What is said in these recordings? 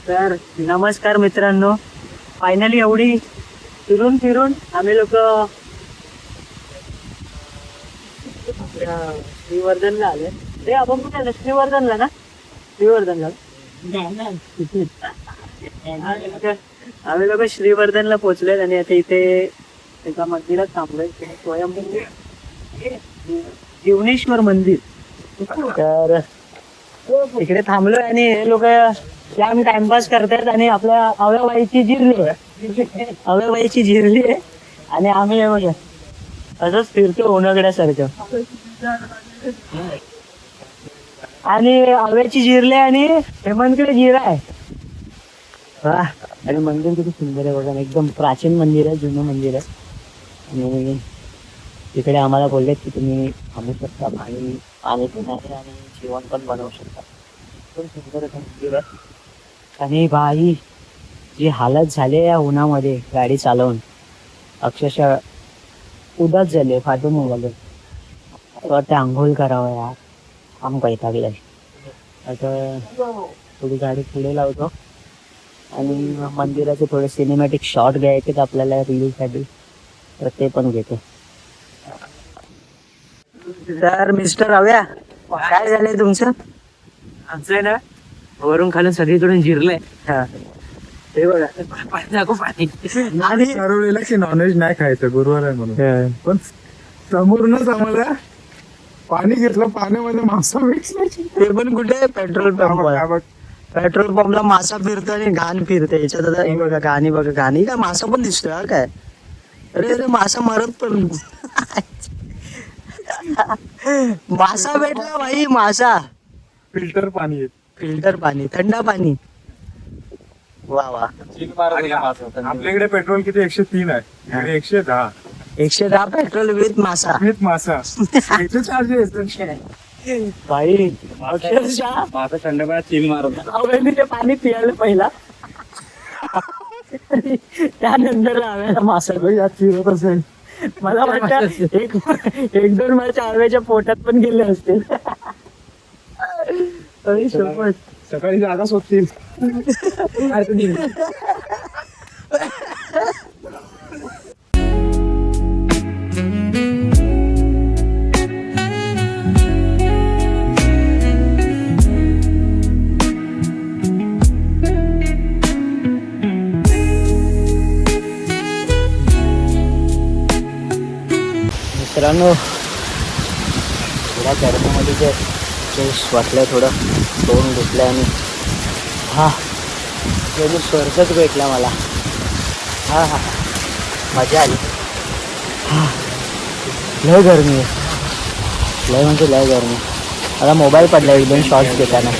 तर नमस्कार मित्रांनो, फायनली एवढी फिरून फिरून आम्ही लोक श्रीवर्धनला आले. ते आपण कुठे आलो? श्रीवर्धनला ना? श्रीवर्धनला आम्ही लोक श्रीवर्धनला पोहोचलोय आणि आता इथे एका मंदिरात थांबलोय. स्वयंभू जीवनेश्वर मंदिर. तर इकडे थांबलोय आणि हे लोक आम्ही टाइमपास करतायत आणि आपल्या अवयवाईची जिरली आहे आणि आम्ही हे बघा असंच फिरतो ओनगड्यासारखं. आणि अव्याची जिरले आणि हेमंतकडे जिरा आहे. वा, आणि मंदिर किती सुंदर आहे बघा. एकदम प्राचीन मंदिर आहे, जुनं मंदिर आहे. आणि तिकडे आम्हाला बोललेत की तुम्ही थांबू शकता, पाणी पिण्याचे आणि जेवण पण बनवू शकता. खूप सुंदर असं मंदिर आहे. आणि बाई जी हालत झाली या उन्हामध्ये गाडी चालवून, अक्षरशः उदास झाले, फाटून निघाले. असं वाटतं आंघोळ करावं यार, आम वैतागलंय. आता थोडी गाडी पुढे लावतो आणि मंदिराचे थोडे सिनेमॅटिक शॉट घ्यायचे आपल्याला रीलसाठी, तर ते पण घेतो. तर मिस्टर अव्या, काय झालंय तुमचं? आमचं आहे ना, वरून खालून सगळीकडून जिरलंय. हा, ते बघा पाणी. ठरवलेलं की नॉनव्हेज नाही खायचं, गुरुवार आहे म्हणून. पण समोरूनच आम्हाला पाणी घेतलं, पाण्यामध्ये मासा मिक्स. ते पण कुठे? Petrol pump. पेट्रोल पंपला मासा फिरतो आणि घाण फिरते. याच्यात आता हे बघा घाणी, बघा घाणी का मासा पण दिसतोय. हा काय, अरे अरे मासा मरत पण. मासा भेटला भाई, मासा. फिल्टर पाणी, फिल्टर पाणी, थंड पाणी. वा वा. आपल्याकडे पेट्रोल किती 103 आहे, इकडे 110. 110 पेट्रोल विथ मासा. विथ मासा. चार्जेस भाई अक्षरशः मासा थंड पाण्यात 3 मारत. अवेने ते पाणी पियालं पहिला, त्यानंतर आव्याला मासा यात फिरत असेल. मला वाटतं एक दोन माझ्या आव्याच्या पोटात पण गेले असतील. सकाळी जागा शोधतील. मित्रांनो, थोड्या गर्मीमध्ये जे फ्रेश वाटलं, थोडं तोंड घेतलं आणि हा जणू स्वर्गच भेटला मला. हा हा, मजा आली. हा, लय गरमी आहे, लय म्हणजे लय गरमी. मला मोबाईल पडला एक दोन शॉर्ट्स घेताना,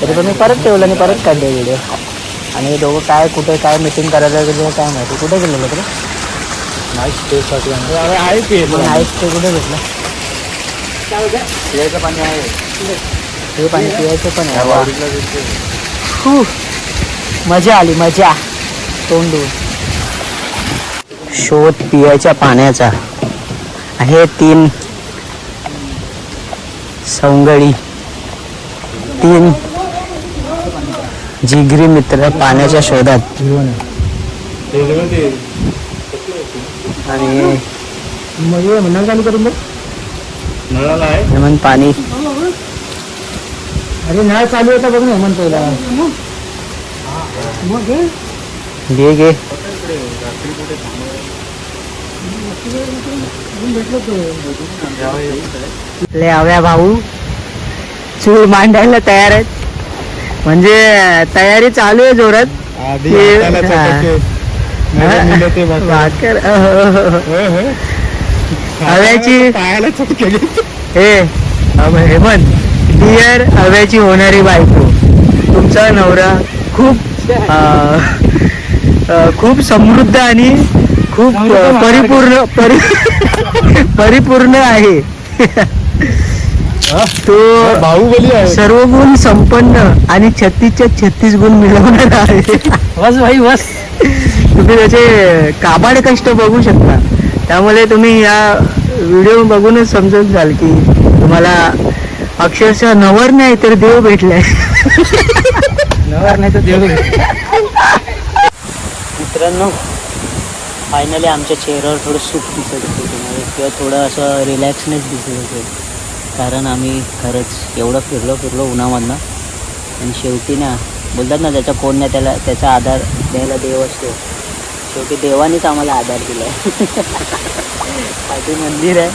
तरी पण मी परत ठेवलं आणि परत काढले व्हिडिओ. आणि हे दोघं काय कुठे काय मीटिंग करायला गेले काय माहिती. कुठे गेलेलं तरी नाईट स्टेसाठी आहे ते नाईट स्टे कुठे घेतलं? पियाचं पाणी आहे, हे पाणी पियायचं पण आहे. खूप मजा आली, मजा. तोंड शोध पियाच्या पाण्याचा आहे. 3 सवंगडी, 3 जिगरी मित्र पाण्याच्या शोधात. आणि नळ चालू करून बघ, नळाला आहे हेमंत पाणी. अरे नळ चालू होता बघ ना हेमंत पहिला. घे घे. ले आव्या भाऊ चूल मांडायला तयार आहेत, म्हणजे तयारी चालू आहे जोरात. हव्याची हेमंत डिअर हव्याची होणारी बायको, तुमचा नवरा खूप समृद्ध आणि खूप परिपूर्ण आहे. तो बाहुबली आहे, सर्व गुण संपन्न आणि 36 गुण मिळवणार आहे. बस भाई बस. तुम्ही त्याचे काबाड कष्ट बघू शकता, त्यामुळे तुम्ही या व्हिडिओ बघूनच समजून जाल की तुम्हाला अक्षरशः नवर नाही तर देव भेटलाय. नाही तर देव मित्रांनो फायनली आमच्या चेहऱ्यावर थोडं सुख दिसत होतं तुम्हाला किंवा थोडं असं रिलॅक्सनेस दिसत होतं कारण आम्ही खरंच एवढं फिरलो उन्हामधनं आणि शेवटी ना बोलतात ना त्याचा कोण नाही त्याला त्याचा आधार द्यायला देव असतो. शेवटी देवानेच आम्हाला आधार दिला आहे. पाठी मंदिर आहे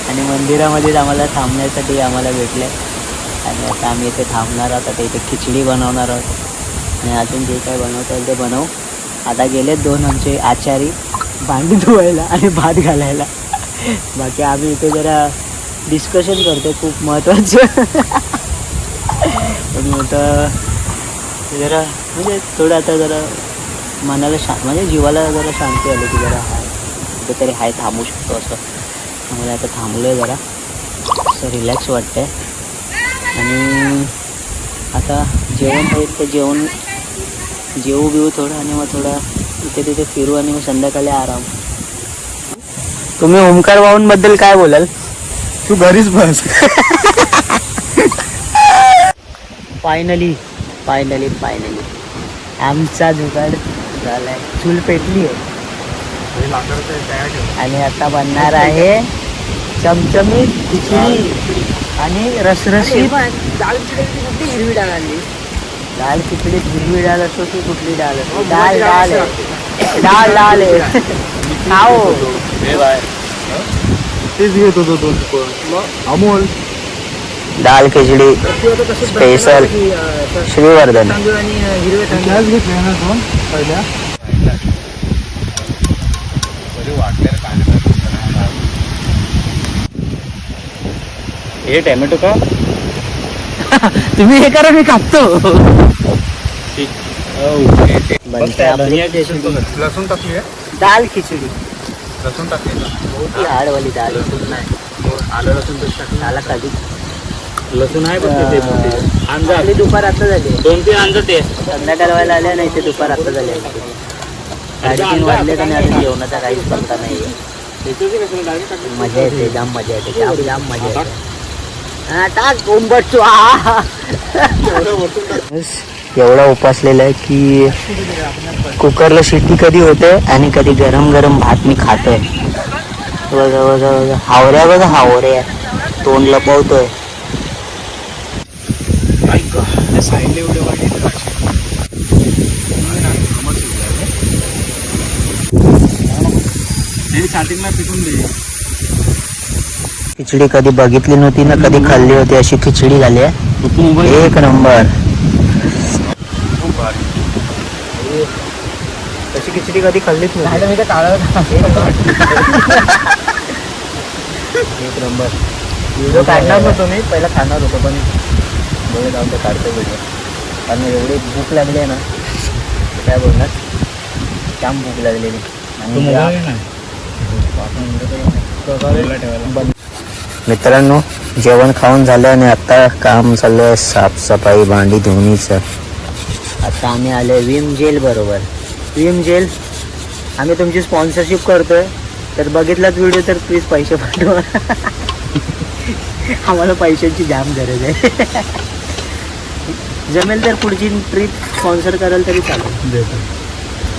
आणि मंदिरामध्येच आम्हाला थांबण्यासाठी आम्हाला भेटलं आहे आणि आता आम्ही इथे थांबणार आहोत. आता इथे खिचडी बनवणार आहोत आणि अजून जे काय बनवता येईल ते बनवू. आता गेले 2 आमचे आचारी भांडी धुवायला आणि भात घालायला. बाकी आम्ही इथे जरा डिस्कशन करतो खूप महत्त्वाचं. पण आता जरा म्हणजे थोडं आता जरा मनाला म्हणजे जीवाला जरा शांती आली की जरा कुठेतरी हाय थांबू शकतो असं. त्यामुळे आता थांबलो आहे जरा असं रिलॅक्स वाटतं आहे आणि आता जेवण होईल ते जेवू बिवू थोडं आणि मग थोडं इथे तिथे फिरू आणि मग संध्याकाळी आराम. तुम्ही ओमकार भाऊंबद्दल काय बोलाल? तू घरीच बस. फायनली आमचा जुगाड झालाय. चूल पेटली आहे आणि आता बनणार आहे चमचमीत खिचडी आणि रसरशीत हिरवी डाळ आणली. दाल खिचडीत हिरवी डाळ असतो की कुठली डाळ असतो? डाळ आहे. खाओ. तेच घेत होतो 2 अमोल. दाल खिचडी स्पेशल श्रीवर्धन. तांदूळ आणि हिरवे तांदूळ गॅस घेतले ना 2 पहिल्या. हे टॅमॅटो का? तुम्ही हे करा मी कापतो. लसूण टाकली आहे. दाल खिचडी लसूण टाकली. ती हाडवाली दाल आलं लसूण पेस्ट त्याला कधी लसूण आहे आपली दुपार आता झाली. 2-3 अंजर ते संध्याकाळ व्हायला आल्या नाही ते दुपार आता झाले. 3:30 वाजले आणि अजून जेवणाचा काहीच पत्ता नाही. मजा येते जाम मजा येते जाम मजा येते. टाक ओंबटचो. एवढा उपासलेला आहे की कुकरला शिट्टी कधी होते आणि कधी गरम गरम भात मी खातोय. बघा हावऱ्या तोंड लपवतोय. खिचडी कधी बघितली नव्हती ना कधी खाल्ली होती अशी खिचडी झाली आहे. एक नंबर. तशी खिचडी कधी खाल्लीच नाही. मी तर काढ एक नंबर. व्हिडिओ काढणार नव्हतो मी पहिला खाणार होतो पण बघत जाऊन काढतो व्हिडिओ कारण एवढी भूक लागली आहे ना काय बोलणार. जाम भूक लागलेली मित्रांनो जेवण खाऊन झालं आणि आता काम चालू आहे साफसफाई भांडी धुवणीचं. आता आम्ही आले विम जेल बरोबर. विम जेल आम्ही तुमची स्पॉन्सरशिप करतोय तर बघितलात व्हिडिओ तर प्लीज पैसे पाठवा. आम्हाला पैशांची जाम गरज आहे. जमेल तर पुढची ट्रिप स्पॉन्सर कराल तरी चालेल.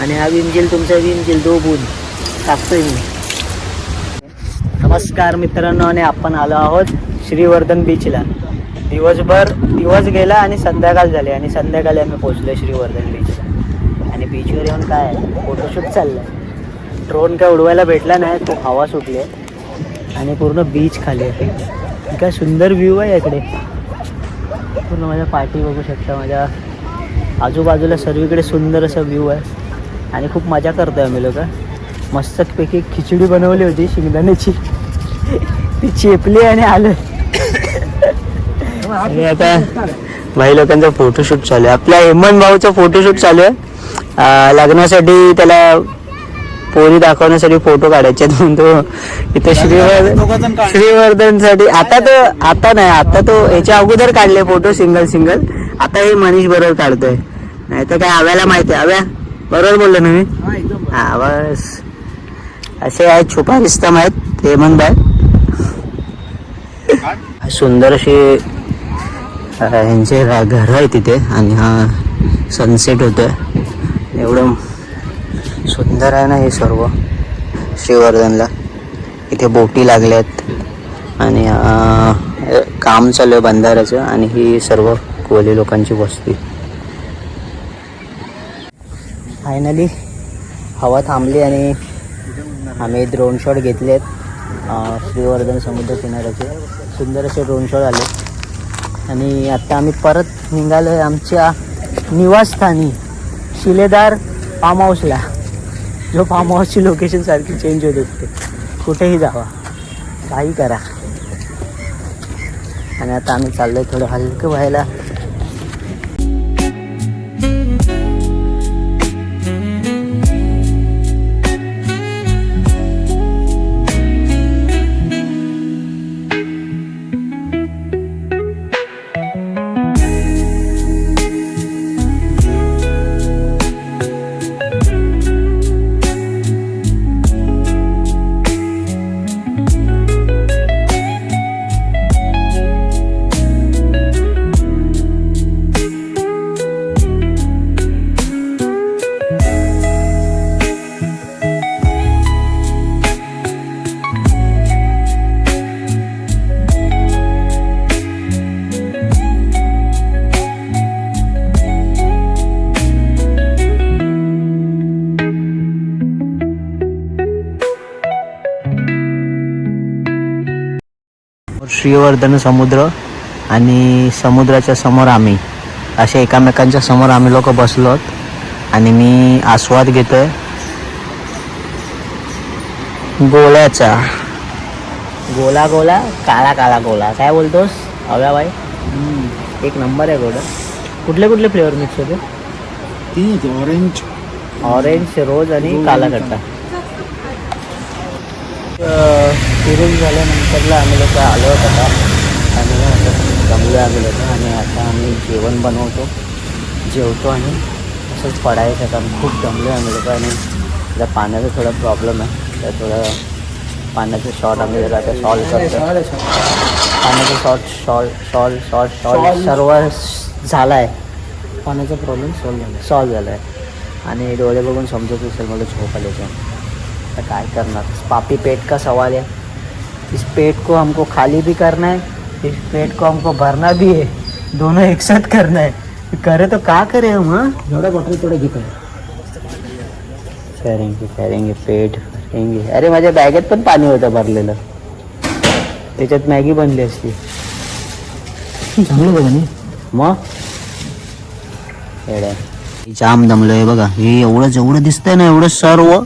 आणि हा विम जेल तुमचा विम जेल 2 बून टाकतोय मी. नमस्कार मित्रांनो आणि आपण आलो आहोत श्रीवर्धन बीचला. दिवस गेला आणि संध्याकाळ झाली आणि संध्याकाळी आम्ही पोहोचलो श्रीवर्धन बीचला. आणि बीचवर येऊन काय फोटोशूट चाललं आहे. ड्रोन काय उडवायला भेटला नाही खूप हवा सुटली आहे आणि पूर्ण बीच खाली आहे. काय सुंदर व्ह्यू आहे इकडे. पूर्ण माझ्या पाठी बघू शकता. माझ्या आजूबाजूला सर्वीकडे सुंदर असा व्ह्यू आहे आणि खूप मजा करतोय आम्ही लोक. मस्तपैकी खिचडी बनवली होती शेंगदाण्याची ती चेपली आणि आलं. आणि आता भाई लोकांचा फोटोशूट चालू आहे. आपल्या हेमंत भाऊचा फोटोशूट चालू आहे. लग्नासाठी त्याला पोरी दाखवण्यासाठी फोटो काढायचे म्हणून तो इथे श्रीवर्धनसाठी आता तो याच्या अगोदर काढले फोटो सिंगल. आता हे मनीष बरोबर काढतोय. नाही तर काय आव्याला माहिती आहे. आव्या बरोबर बोललो ना मी. हा बस असे आहेत छुपा रिस्तम आहेत हेमंत भाई. सुंदर असे यांचे घर आहे तिथे आणि हा सनसेट होतोय. एवढं सुंदर आहे ना हे सर्व श्रीवर्धनला. इथे बोटी लागल्यात आणि काम चालू आहे बंधाऱ्याचं. आणि ही सर्व कोळी लोकांची वस्ती. फायनली हवा थांबली आणि आम्ही ड्रोन शॉट घेतलेत श्रीवर्धन समुद्र किनाऱ्याचे. सुंदर असे ड्रोन शॉट आले. आणि आता आम्ही परत निघालो आहे आमच्या निवासस्थानी शिलेदार फार्म हाऊसला. जो फार्म हाऊसची लोकेशन सारखी चेंज होत असते. कुठेही जावा, काही करा. आणि आता आम्ही चाललोय थोडं हलकं व्हायला. श्रीवर्धन समुद्र आणि समुद्राच्या समोर आम्ही असे एकामेकांच्या समोर आम्ही लोक बसलोत. आणि मी आस्वाद घेतोय गोळ्याचा. गोला गोला काळा काळा गोला. काय बोलतोस अव्या बाई? एक नंबर आहे गोळा. कुठले कुठले फ्लेवर मिक्स होते? ऑरेंज रोज आणि काला कट्टा. फिरून झाल्यानंतरला आम्ही लोक आलो होतो आणि जमलो आम्ही लोक. आणि आता आम्ही जेवण बनवतो, जेवतो आणि असंच पडायचं. आता खूप जमलो आम्ही लोक. आणि जरा पाण्याचा थोडा प्रॉब्लेम आहे, तर थोडं पाण्याचं शॉर्ट आम्ही जरा आता सॉल्व करतो. पाण्याचं शॉर्ट सर्व झाला आहे. पाण्याचा प्रॉब्लेम सॉल्व झाला आहे. आणि डोळे बघून समजत असेल मला झोप आल्याचं. तो काय करना, पापी पेट का सवाल है. इस पेट को हमको खाली भी करना है, इस पेट को हमको भरना भी है. दोनों एक साथ करना है. करे तो का करे हम. थोड़ा बॉटल थोडं घेतो. करेंगे पेट भरेंगे. अरे माझ्या बॅगेत पण पाणी होतं भरलेलं. त्याच्यात मॅगी बनली असती. चांगलं बघा नाही मग. जाम दमलोय बघा. हे एवढं दिसतंय ना, एवढं सर्व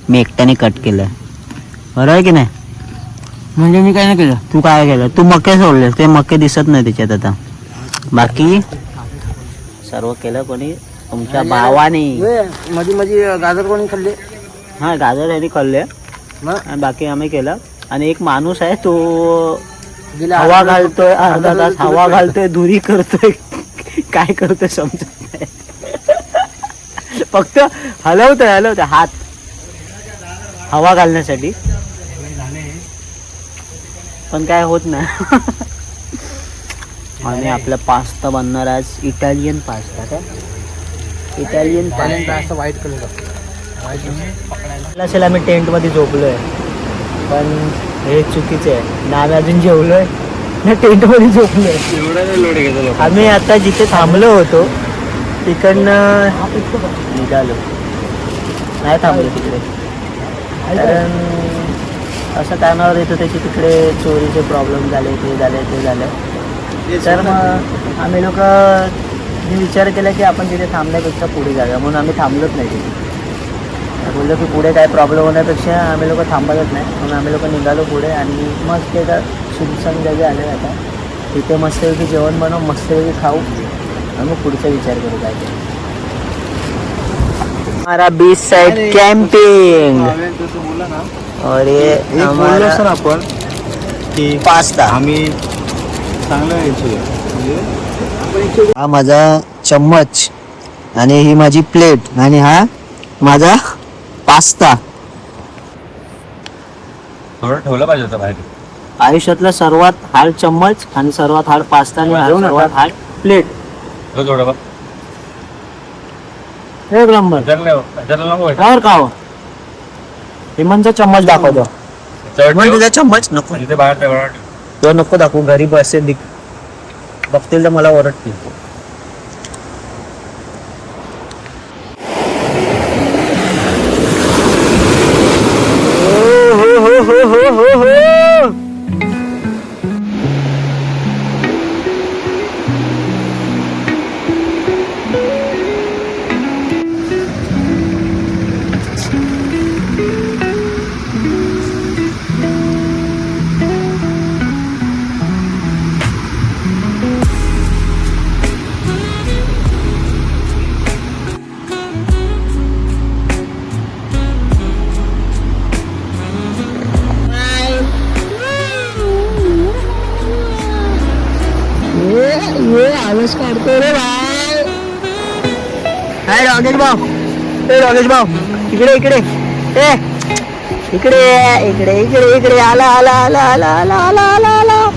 मी एकट्याने कट केलंय. बरं आहे की नाही? म्हणजे मी काय नाही केलं. तू काय केलं? तू मके सोडले. ते मके दिसत नाही त्याच्यात आता. बाकी सर्व केलं कोणी? तुमच्या भावाने. मध्ये गाजर कोणी खाल्ले? हा गाजर यांनी खाल्ले. बाकी आम्ही केलं. आणि एक माणूस आहे तो हवा घालतोय, अर्धा तास हवा घालतोय, धुरी करतोय, काय करतोय समजत नाही. फक्त हलवतोय हात हवा घालण्यासाठी, पण काय होत नाही. आणि आपला पास्ता बनणार आज इटालियन पास्ता. काय इटालियन पास्ता व्हाईट कलर असेल. आम्ही टेंटमध्ये झोपलोय, पण हे चुकीचं आहे ना. आम्ही अजून जेवलोय ना, टेंटमध्ये झोपलोय. आम्ही आता जिथे थांबलो होतो तिकडनं निघालो, नाही थांबलो तिकडे. कारण असं कारणावर येतो त्याची तिकडे चोरीचे प्रॉब्लेम झाले, ते झाले. तर मग आम्ही लोक विचार केला की आपण तिथे थांबण्यापेक्षा पुढे जाऊया. म्हणून आम्ही थांबलोच नाही तिथे. बोललो की पुढे काय प्रॉब्लेम होण्यापेक्षा आम्ही लोक थांबतच नाही. म्हणून आम्ही लोक निघालो पुढे. आणि मस्त एका सुनसान जागे आले. आता तिथे मस्तपैकी जेवण बनवू, मस्तपैकी खाऊ आणि मग पुढचा विचार करू काय ते. हमारा बीच साइड कैंपिंग. और ये हमारा आपण की पास्ता. आम्ही चांगलं हा माझा चम्मच आणि ही माझी प्लेट आणि हा माझा पास्ता. थोडं ठेवलं पाहिजे होतं बाहेर. आयुष्यातला सर्वात हार्ड चम्मच आणि सर्वात हार्ड पास्ता आणि सर्वात हार्ड प्लेट. थोडं एक नंबर यावर का हो हेमंतचा चम्मच दाखवतो तुझा चम्मच नको तो नको दाखवू घरी बसे बघतील तर मला ओरडतील आलस काढतो रे भाई हाय राजेश भाऊ इकडे इकडे ए इकडे इकडे इकडे इकडे आला आला आला आला आला आला आला आला